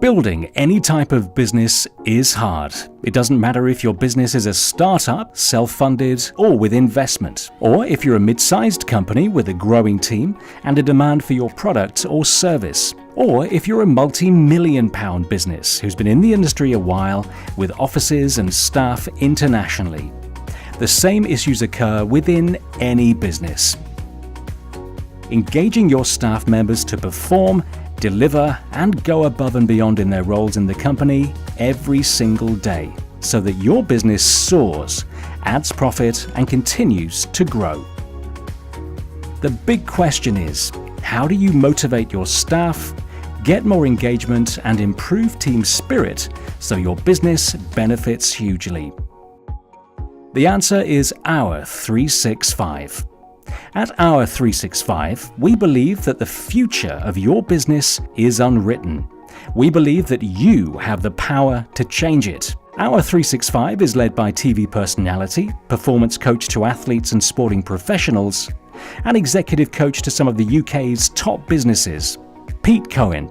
Building any type of business is hard. It doesn't matter if your business is a startup, self-funded, or with investment, or if you're a mid-sized company with a growing team and a demand for your product or service, or if you're a multi-million-pound business who's been in the industry a while with offices and staff internationally. The same issues occur within any business. Engaging your staff members to perform, deliver, and go above and beyond in their roles in the company every single day so that your business soars, adds profit, and continues to grow. The big question is, how do you motivate your staff, get more engagement, and improve team spirit so your business benefits hugely? The answer is Our365. At Our365, we believe that the future of your business is unwritten. We believe that you have the power to change it. Our365 is led by TV personality, performance coach to athletes and sporting professionals, and executive coach to some of the UK's top businesses, Pete Cohen.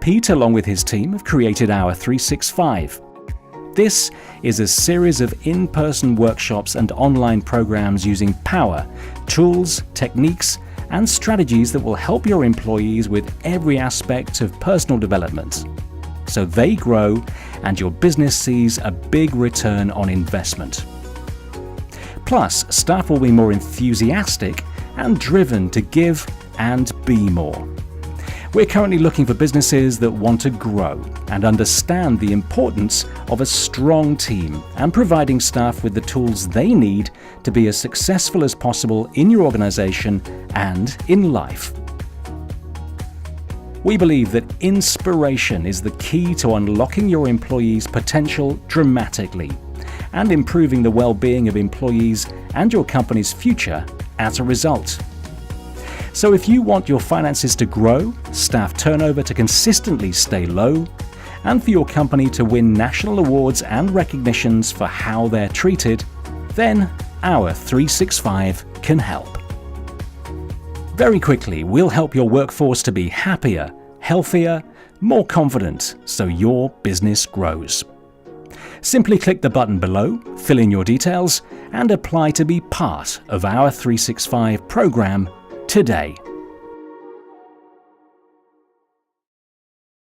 Pete, along with his team, have created Our365. This is a series of in-person workshops and online programs using power, tools, techniques, and strategies that will help your employees with every aspect of personal development, so they grow and your business sees a big return on investment. Plus, staff will be more enthusiastic and driven to give and be more. We're currently looking for businesses that want to grow and understand the importance of a strong team and providing staff with the tools they need to be as successful as possible in your organization and in life. We believe that inspiration is the key to unlocking your employees' potential dramatically and improving the well-being of employees and your company's future as a result. So if you want your finances to grow, staff turnover to consistently stay low, and for your company to win national awards and recognitions for how they're treated, then Our365 can help. Very quickly, we'll help your workforce to be happier, healthier, more confident, so your business grows. Simply click the button below, fill in your details, and apply to be part of Our365 program today.